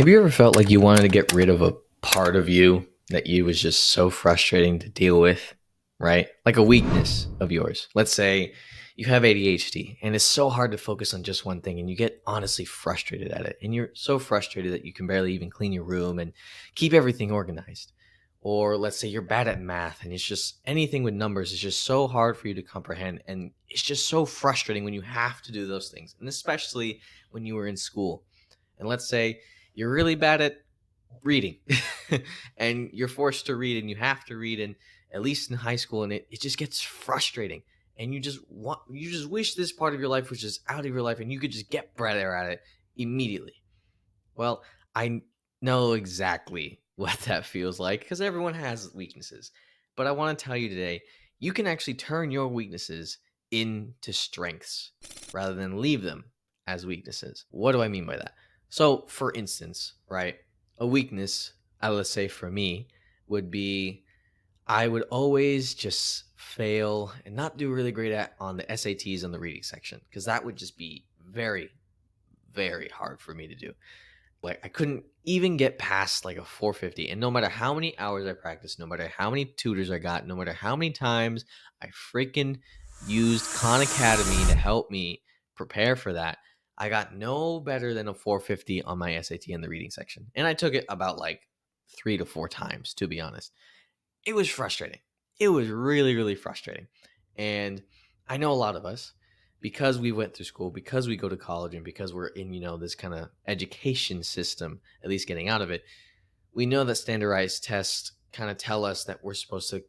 Have you ever felt like you wanted to get rid of a part of you that you was just so frustrating to deal with, right? Like a weakness of yours. Let's say you have ADHD and it's so hard to focus on just one thing and you get honestly frustrated at it. And you're so frustrated that you can barely even clean your room and keep everything organized. Or let's say you're bad at math and it's just anything with numbers is just so hard for you to comprehend. And it's just so frustrating when you have to do those things. And especially when you were in school. And let's say you're really bad at reading and you're forced to read and you have to read, and at least in high school, and it just gets frustrating, and you just wish this part of your life was just out of your life and you could just get better at it immediately. Well, I know exactly what that feels like because everyone has weaknesses. But I want to tell you today, you can actually turn your weaknesses into strengths rather than leave them as weaknesses. What do I mean by that? So, for instance, right, a weakness, let's say for me, would be I would always just fail and not do really great at on the SATs on the reading section because that would just be very, very hard for me to do. Like I couldn't even get past like a 450. And no matter how many hours I practiced, no matter how many tutors I got, no matter how many times I freaking used Khan Academy to help me prepare for that, I got no better than a 450 on my SAT in the reading section. And I took it about like 3 to 4 times, to be honest. It was frustrating. It was really, really frustrating. And I know a lot of us, because we went through school, because we go to college, and because we're in, this kind of education system, at least getting out of it, we know that standardized tests kind of tell us that we're supposed to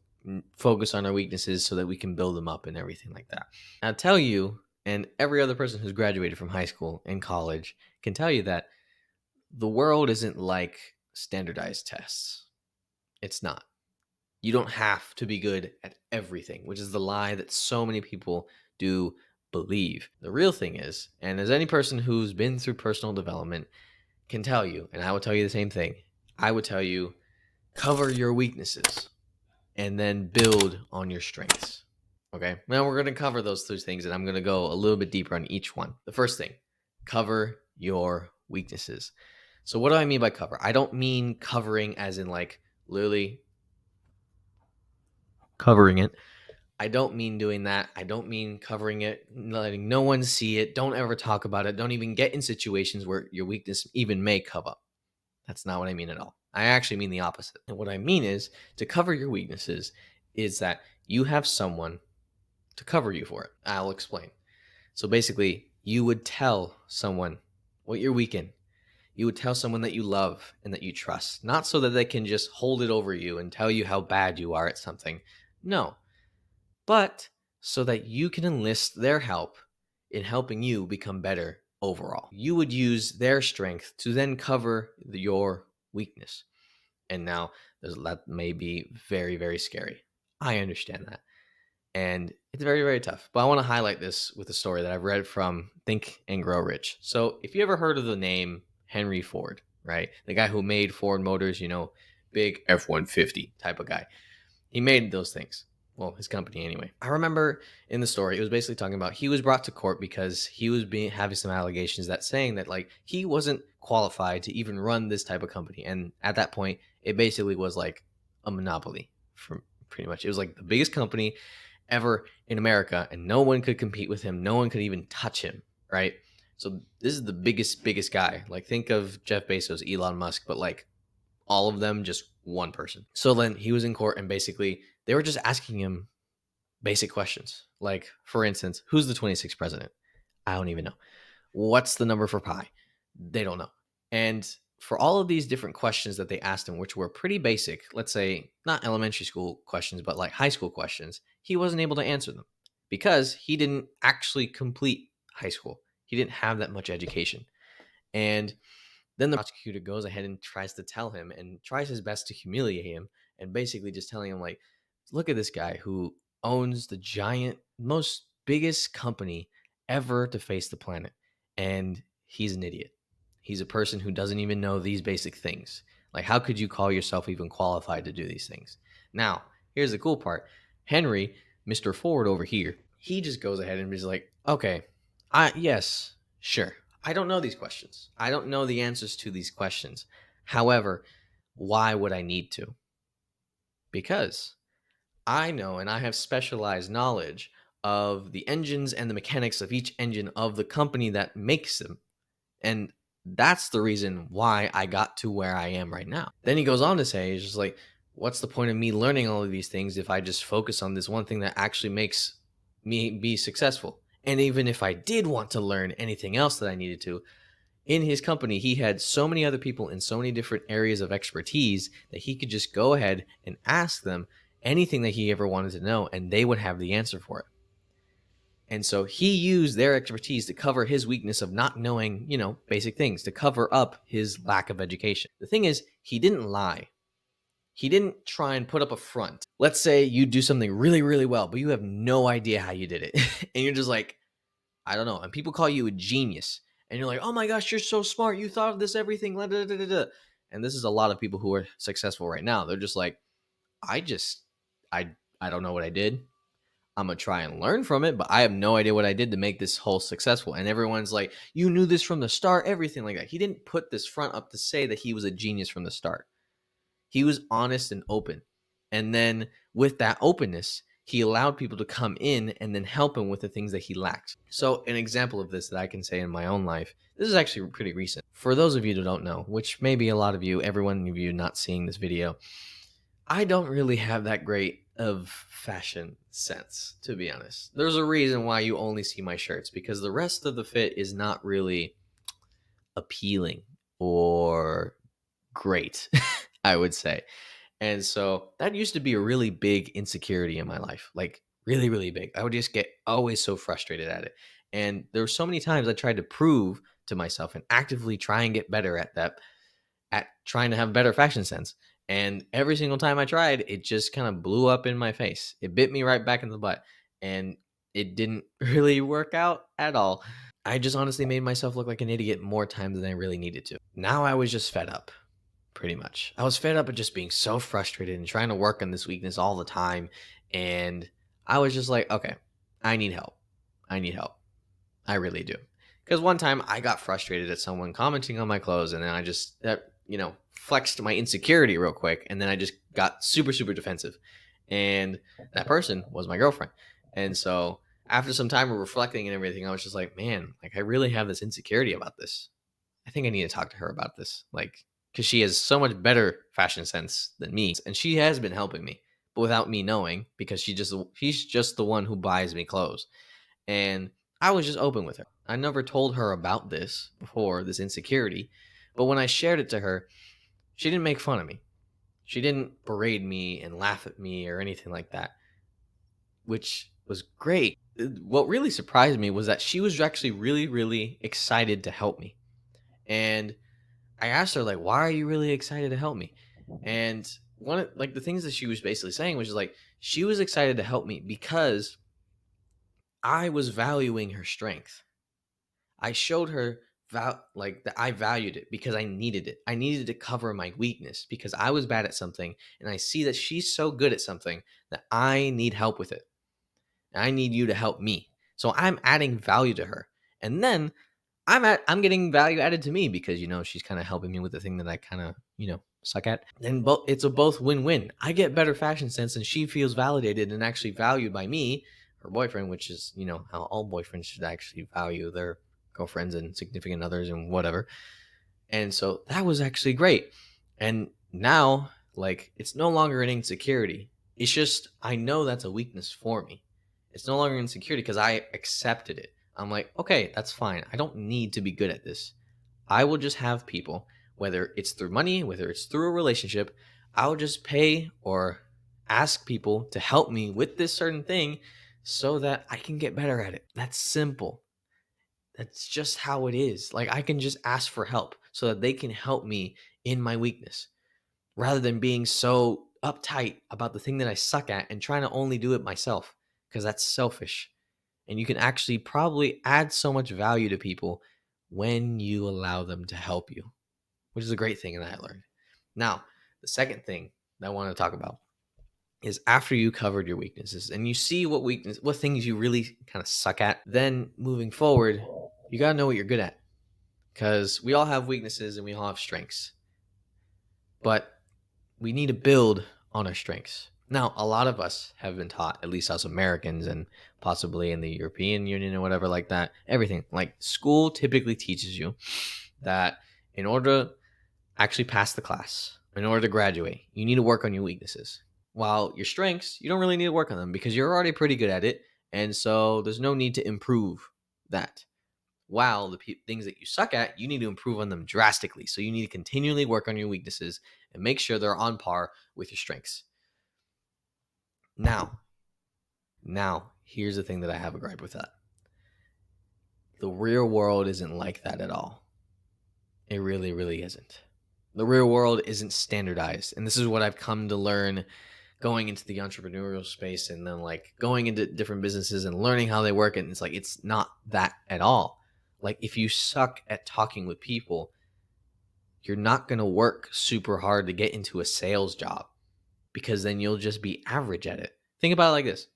focus on our weaknesses so that we can build them up and everything like that. I'll tell you, and every other person who's graduated from high school and college can tell you that the world isn't like standardized tests. It's not. You don't have to be good at everything, which is the lie that so many people do believe. The real thing is, and as any person who's been through personal development can tell you, and I would tell you the same thing, I would tell you cover your weaknesses and then build on your strengths. Okay, now we're going to cover those three things, and I'm going to go a little bit deeper on each one. The first thing, cover your weaknesses. So, what do I mean by cover? I don't mean covering as in like literally covering it. I don't mean doing that. I don't mean covering it, letting no one see it. Don't ever talk about it. Don't even get in situations where your weakness even may come up. That's not what I mean at all. I actually mean the opposite. And what I mean is to cover your weaknesses is that you have someone to cover you for it. I'll explain. So basically, you would tell someone what you're weak in. You would tell someone that you love and that you trust, not so that they can just hold it over you and tell you how bad you are at something. No, but so that you can enlist their help in helping you become better overall. You would use their strength to then cover your weakness. And now that may be very, very scary. I understand that. And it's very, very tough. But I want to highlight this with a story that I've read from Think and Grow Rich. So if you ever heard of the name Henry Ford, right? The guy who made Ford Motors, big F-150 type of guy. He made those things. Well, his company anyway. I remember in the story, it was basically talking about he was brought to court because he was having some allegations that saying that like he wasn't qualified to even run this type of company. And at that point, it basically was like a monopoly from pretty much. It was like the biggest company ever in America, and no one could compete with him. No one could even touch him, right? So this is the biggest guy. Like think of Jeff Bezos, Elon Musk, but like all of them just one person. So then he was in court and basically they were just asking him basic questions. Like, for instance, who's the 26th president? I don't even know. What's the number for pi? They don't know. And for all of these different questions that they asked him, which were pretty basic, let's say not elementary school questions, but like high school questions, he wasn't able to answer them because he didn't actually complete high school. He didn't have that much education. And then the prosecutor goes ahead and tries to tell him and tries his best to humiliate him and basically just telling him like, look at this guy who owns the giant, most biggest company ever to face the planet. And he's an idiot. He's a person who doesn't even know these basic things. Like, how could you call yourself even qualified to do these things? Now, here's the cool part. Henry, Mr. Ford over here, he just goes ahead and is like, okay, yes, sure. I don't know these questions. I don't know the answers to these questions. However, why would I need to? Because I know and I have specialized knowledge of the engines and the mechanics of each engine of the company that makes them. And that's the reason why I got to where I am right now. Then he goes on to say, he's just like, what's the point of me learning all of these things if I just focus on this one thing that actually makes me be successful? And even if I did want to learn anything else that I needed to, in his company, he had so many other people in so many different areas of expertise that he could just go ahead and ask them anything that he ever wanted to know, and they would have the answer for it. And so he used their expertise to cover his weakness of not knowing, basic things, to cover up his lack of education. The thing is, he didn't lie. He didn't try and put up a front. Let's say you do something really, really well, but you have no idea how you did it. And you're just like, I don't know. And people call you a genius. And you're like, oh my gosh, you're so smart. You thought of this everything. Da, da, da, da, da. And this is a lot of people who are successful right now. They're just like, I just, I, I don't know what I did. I'm gonna try and learn from it, but I have no idea what I did to make this whole successful. And everyone's like, you knew this from the start, everything like that. He didn't put this front up to say that he was a genius from the start. He was honest and open. And then with that openness, he allowed people to come in and then help him with the things that he lacked. So, an example of this that I can say in my own life, this is actually pretty recent. For those of you who don't know, which maybe a lot of you, every one of you not seeing this video, I don't really have that great of fashion sense, to be honest. There's a reason why you only see my shirts, because the rest of the fit is not really appealing or great, I would say. And so that used to be a really big insecurity in my life, like really, really big. I would just get always so frustrated at it. And there were so many times I tried to prove to myself and actively try and get better at that, at trying to have better fashion sense. And every single time I tried, it just kind of blew up in my face. It bit me right back in the butt. And it didn't really work out at all. I just honestly made myself look like an idiot more times than I really needed to. Now I was just fed up, pretty much. I was fed up of just being so frustrated and trying to work on this weakness all the time. And I was just like, okay, I need help. I need help. I really do. Because one time I got frustrated at someone commenting on my clothes, and then I just, flexed my insecurity real quick. And then I just got super, super defensive. And that person was my girlfriend. And so after some time of reflecting and everything, I was just like, man, like I really have this insecurity about this. I think I need to talk to her about this. Like, because she has so much better fashion sense than me. And she has been helping me, but without me knowing, because she's just the one who buys me clothes. And I was just open with her. I never told her about this before, this insecurity. But when I shared it to her, she didn't make fun of me. She didn't berate me and laugh at me or anything like that, which was great. What really surprised me was that she was actually really, really excited to help me. And I asked her, like, why are you really excited to help me? And one of like the things that she was basically saying was just like she was excited to help me because I was valuing her strength. I showed her like that I valued it because I needed it. I needed to cover my weakness because I was bad at something, and I see that she's so good at something that I need help with it. And I need you to help me. So I'm adding value to her. And then I'm getting value added to me because she's kind of helping me with the thing that I kind of suck at. And it's a both win-win. I get better fashion sense, and she feels validated and actually valued by me, her boyfriend, which is how all boyfriends should actually value their girlfriends and significant others and whatever. And so that was actually great. And now, like, it's no longer an insecurity. It's just, I know that's a weakness for me. It's no longer insecurity because I accepted it. I'm like, okay, that's fine. I don't need to be good at this. I will just have people, whether it's through money, whether it's through a relationship, I'll just pay or ask people to help me with this certain thing so that I can get better at it. That's simple. That's just how it is. Like I can just ask for help so that they can help me in my weakness rather than being so uptight about the thing that I suck at and trying to only do it myself because that's selfish. And you can actually probably add so much value to people when you allow them to help you, which is a great thing that I learned. Now, the second thing that I want to talk about is after you covered your weaknesses and you see what things you really kind of suck at, then moving forward, you got to know what you're good at. because we all have weaknesses and we all have strengths, but we need to build on our strengths. Now, a lot of us have been taught, at least us Americans and possibly in the European Union or whatever like that, everything. Like school typically teaches you that in order to actually pass the class, in order to graduate, you need to work on your weaknesses. While your strengths, you don't really need to work on them because you're already pretty good at it. And so there's no need to improve that. While the things that you suck at, you need to improve on them drastically. So you need to continually work on your weaknesses and make sure they're on par with your strengths. Now, here's the thing that I have a gripe with that. The real world isn't like that at all. It really, really isn't. The real world isn't standardized. And this is what I've come to learn going into the entrepreneurial space and then like going into different businesses and learning how they work. And it's like, it's not that at all. Like if you suck at talking with people, you're not going to work super hard to get into a sales job because then you'll just be average at it. Think about it like this.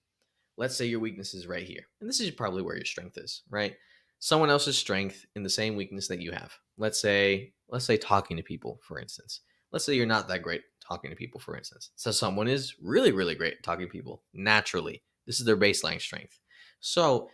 Let's say your weakness is right here. And this is probably where your strength is, right? Someone else's strength in the same weakness that you have. Let's say talking to people, for instance. Let's say you're not that great talking to people, for instance. So someone is really, really great at talking to people naturally. This is their baseline strength. So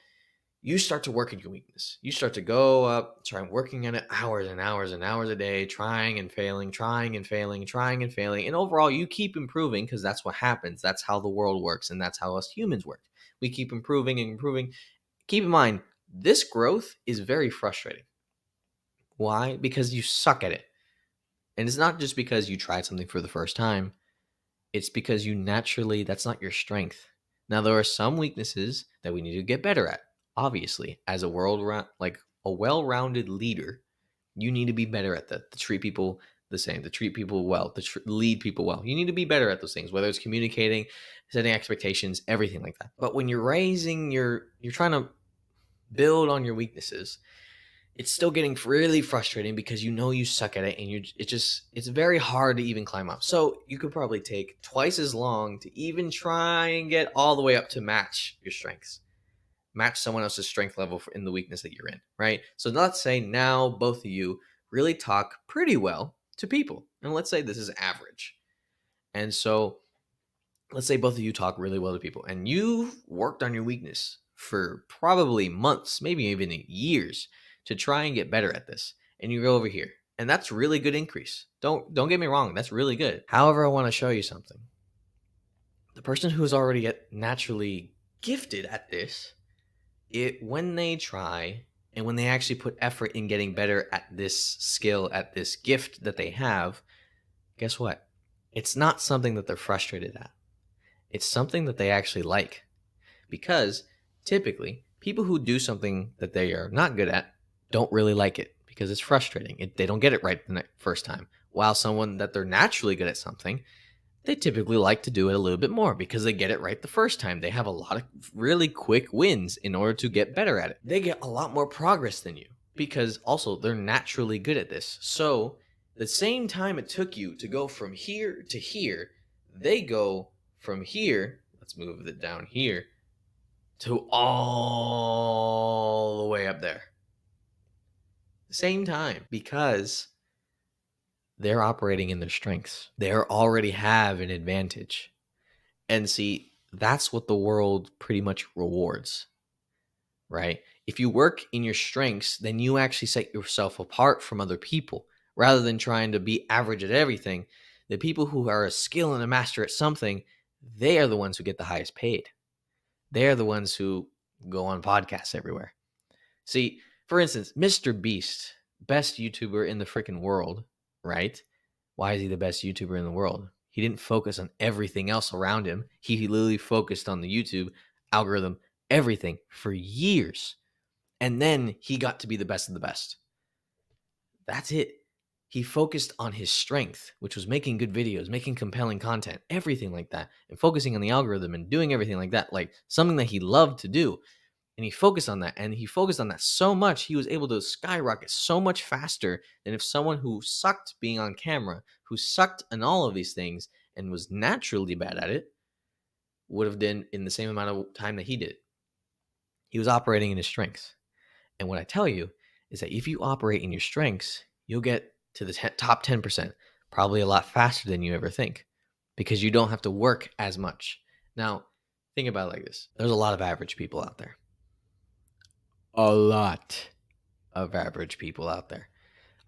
you start to work at your weakness. You start to go up, try working on it hours and hours and hours a day, trying and failing, trying and failing, trying and failing. And overall, you keep improving because that's what happens. That's how the world works. And that's how us humans work. We keep improving and improving. Keep in mind, this growth is very frustrating. Why? Because you suck at it. And it's not just because you tried something for the first time. It's because you naturally, that's not your strength. Now, there are some weaknesses that we need to get better at. Obviously, as a well-rounded leader, you need to be better at that. To treat people the same, to treat people well, to lead people well. You need to be better at those things, whether it's communicating, setting expectations, everything like that. But when you're you're trying to build on your weaknesses, it's still getting really frustrating because you know you suck at it and it's very hard to even climb up. So you could probably take twice as long to even try and get all the way up to match your strengths, match someone else's strength level in the weakness that you're in, right? So let's say now both of you really talk pretty well to people, and let's say this is average. And so let's say both of you talk really well to people and you've worked on your weakness for probably months, maybe even years to try and get better at this. And you go over here. And that's really good increase. Don't get me wrong, that's really good. However, I want to show you something. The person who's already naturally gifted at this, when they try and when they actually put effort in getting better at this skill, at this gift that they have, guess what? It's not something that they're frustrated at. It's something that they actually like. Because typically, people who do something that they are not good at don't really like it because it's frustrating. They don't get it right the first time. While someone that they're naturally good at something, they typically like to do it a little bit more because they get it right the first time. They have a lot of really quick wins in order to get better at it. They get a lot more progress than you because also they're naturally good at this. So the same time it took you to go from here to here, they go from here, let's move it down here, to all the way up there. Same time, because they're operating in their strengths. They already have an advantage. And see, that's what the world pretty much rewards, right? If you work in your strengths, then you actually set yourself apart from other people rather than trying to be average at everything. The people who are a skill and a master at something, they are the ones who get the highest paid. They're the ones who go on podcasts everywhere. See, for instance, Mr. Beast, best YouTuber in the freaking world, right? Why is he the best YouTuber in the world? He didn't focus on everything else around him. He literally focused on the YouTube algorithm, everything for years. And then he got to be the best of the best. That's it. He focused on his strength, which was making good videos, making compelling content, everything like that, and focusing on the algorithm and doing everything like that, like something that he loved to do. And he focused on that. And he focused on that so much, he was able to skyrocket so much faster than if someone who sucked being on camera, who sucked in all of these things and was naturally bad at it, would have done in the same amount of time that he did. He was operating in his strengths. And what I tell you is that if you operate in your strengths, you'll get to the top 10% probably a lot faster than you ever think because you don't have to work as much. Now, think about it like this. There's a lot of average people out there. A lot of average people out there.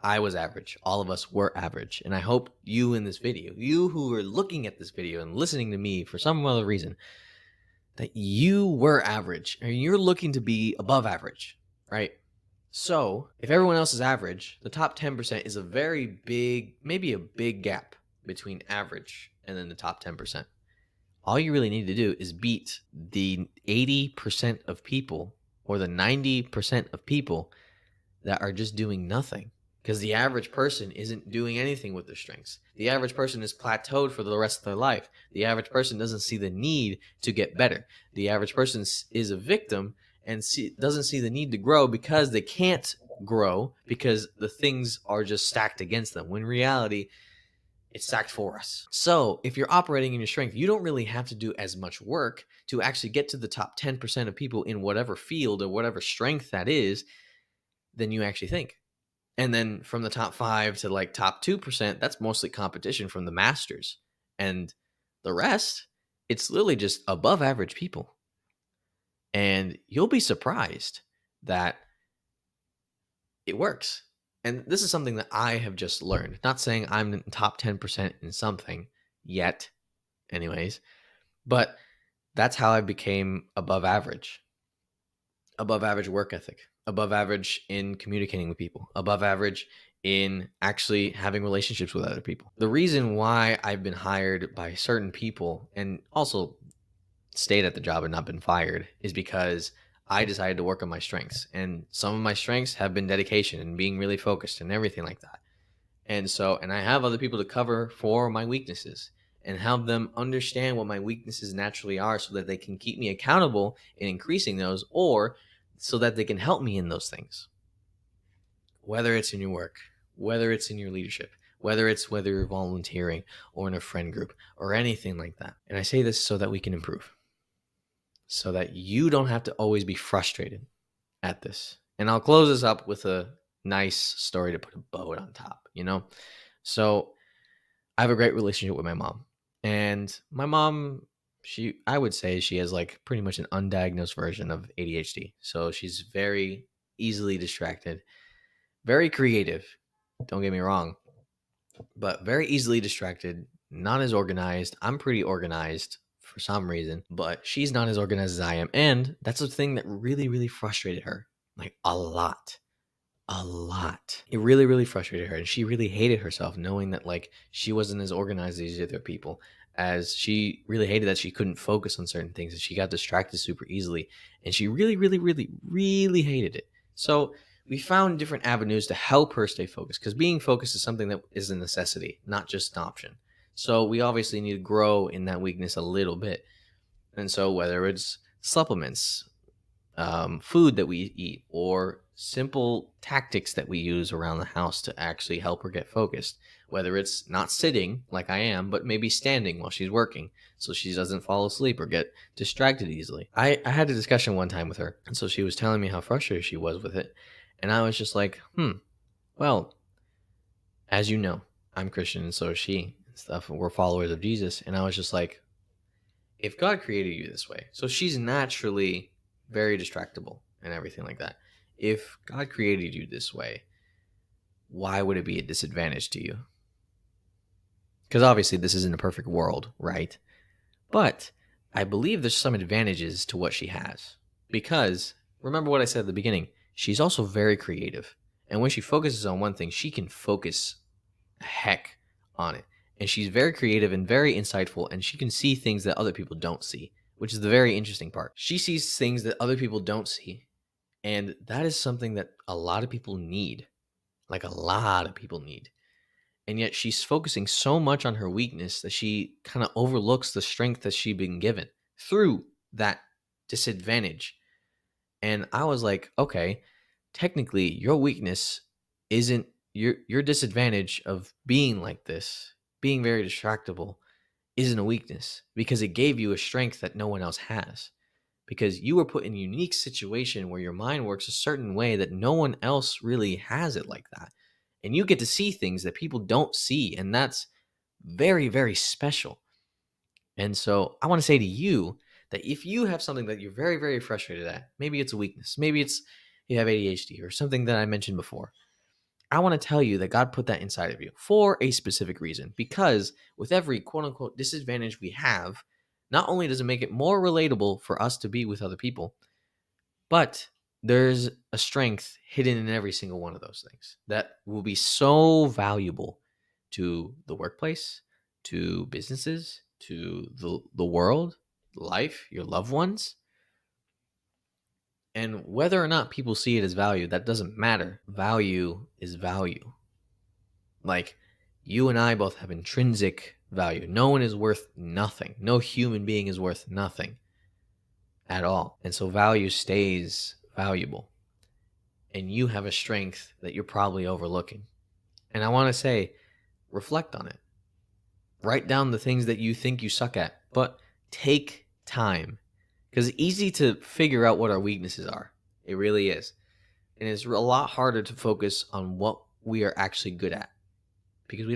I was average. All of us were average. And I hope you in this video, you who are looking at this video and listening to me for some other reason, that you were average and you're looking to be above average, right? So if everyone else is average, the top 10% is a very big, maybe a big gap between average and then the top 10%. All you really need to do is beat the 80% of people or the 90% of people that are just doing nothing. Because the average person isn't doing anything with their strengths. The average person is plateaued for the rest of their life. The average person doesn't see the need to get better. The average person is a victim and doesn't see the need to grow because they can't grow because the things are just stacked against them. When in reality, it's stacked for us. So if you're operating in your strength, you don't really have to do as much work to actually get to the top 10% of people in whatever field or whatever strength that is than you actually think. And then from the top 5 to like top 2%, that's mostly competition from the masters. And the rest, it's literally just above average people. And you'll be surprised that it works. And this is something that I have just learned. Not saying I'm in the top 10% in something yet, anyways, but that's how I became above average. Above average work ethic, above average in communicating with people, above average in actually having relationships with other people. The reason why I've been hired by certain people and also stayed at the job and not been fired is because I decided to work on my strengths. And some of my strengths have been dedication and being really focused and everything like that. And I have other people to cover for my weaknesses and help them understand what my weaknesses naturally are so that they can keep me accountable in increasing those or so that they can help me in those things. Whether it's in your work, whether it's in your leadership, whether you're volunteering or in a friend group or anything like that. And I say this so that we can improve, so that you don't have to always be frustrated at this. And I'll close this up with a nice story to put a bow on top, So I have a great relationship with my mom. And my mom, I would say she has like pretty much an undiagnosed version of ADHD. So she's very easily distracted, very creative. Don't get me wrong, but very easily distracted, not as organized. I'm pretty organized for some reason, but she's not as organized as I am. And that's the thing that really, really frustrated her, like a lot. It really, really frustrated her. And she really hated herself knowing that like she wasn't as organized as these other people, as she really hated that she couldn't focus on certain things and she got distracted super easily. And she really, really, really, really hated it. So we found different avenues to help her stay focused because being focused is something that is a necessity, not just an option. So we obviously need to grow in that weakness a little bit. And so whether it's supplements, food that we eat, or simple tactics that we use around the house to actually help her get focused, whether it's not sitting like I am, but maybe standing while she's working so she doesn't fall asleep or get distracted easily. I had a discussion one time with her, and so she was telling me how frustrated she was with it. And I was just like, well, as you know, I'm Christian and so is she and stuff. And we're followers of Jesus. And I was just like, if God created you this way, so she's naturally very distractible and everything like that. If God created you this way, why would it be a disadvantage to you? Because obviously this isn't a perfect world, right? But I believe there's some advantages to what she has. Because remember what I said at the beginning, she's also very creative. And when she focuses on one thing, she can focus a heck on it. And she's very creative and very insightful, and she can see things that other people don't see, which is the very interesting part. She sees things that other people don't see. And that is something that a lot of people need. Like a lot of people need. And yet she's focusing so much on her weakness that she kind of overlooks the strength that she's been given through that disadvantage. And I was like, okay, technically your weakness isn't your disadvantage of being like this, being very distractible, isn't a weakness because it gave you a strength that no one else has. because you were put in a unique situation where your mind works a certain way that no one else really has it like that. And you get to see things that people don't see. And that's very, very special. And so I want to say to you that if you have something that you're very, very frustrated at, maybe it's a weakness, maybe it's you have ADHD or something that I mentioned before, I want to tell you that God put that inside of you for a specific reason. Because with every quote unquote disadvantage we have, not only does it make it more relatable for us to be with other people, but there's a strength hidden in every single one of those things that will be so valuable to the workplace, to businesses, to the world, life, your loved ones. And whether or not people see it as value, that doesn't matter. Value is value. Like, you and I both have intrinsic value. No one is worth nothing. No human being is worth nothing at all. And so value stays valuable. And you have a strength that you're probably overlooking. And I want to say, reflect on it. Write down the things that you think you suck at, but take time. Because it's easy to figure out what our weaknesses are. It really is. And it's a lot harder to focus on what we are actually good at. Because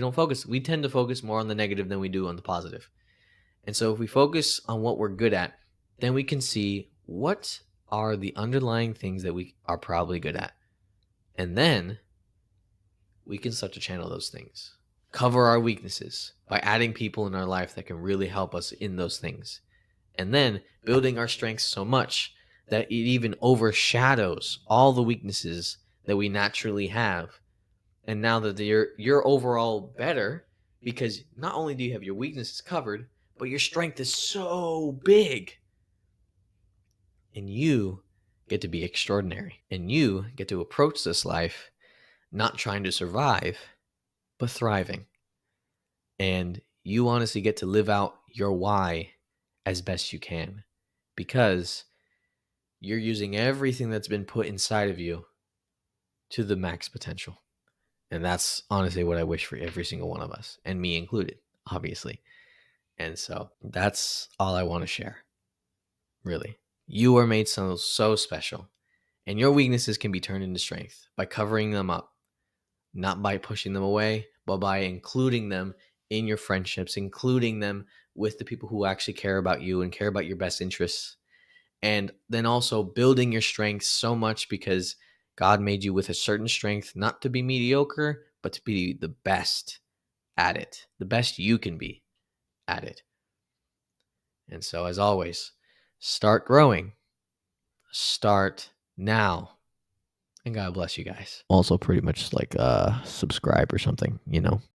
we tend to focus more on the negative than we do on the positive. And so if we focus on what we're good at, then we can see what are the underlying things that we are probably good at. And then we can start to channel those things, cover our weaknesses by adding people in our life that can really help us in those things. And then building our strengths so much that it even overshadows all the weaknesses that we naturally have. And now that you're overall better, because not only do you have your weaknesses covered, but your strength is so big. And you get to be extraordinary. And you get to approach this life not trying to survive, but thriving. And you honestly get to live out your why as best you can, because you're using everything that's been put inside of you to the max potential. And that's honestly what I wish for every single one of us, and me included, obviously. And so that's all I want to share. Really. You are made so special, and your weaknesses can be turned into strength by covering them up, not by pushing them away, but by including them in your friendships, including them with the people who actually care about you and care about your best interests. And then also building your strengths so much because God made you with a certain strength, not to be mediocre, but to be the best at it, the best you can be at it. And so, as always, start growing. Start now. And God bless you guys. Also, pretty much like subscribe or something,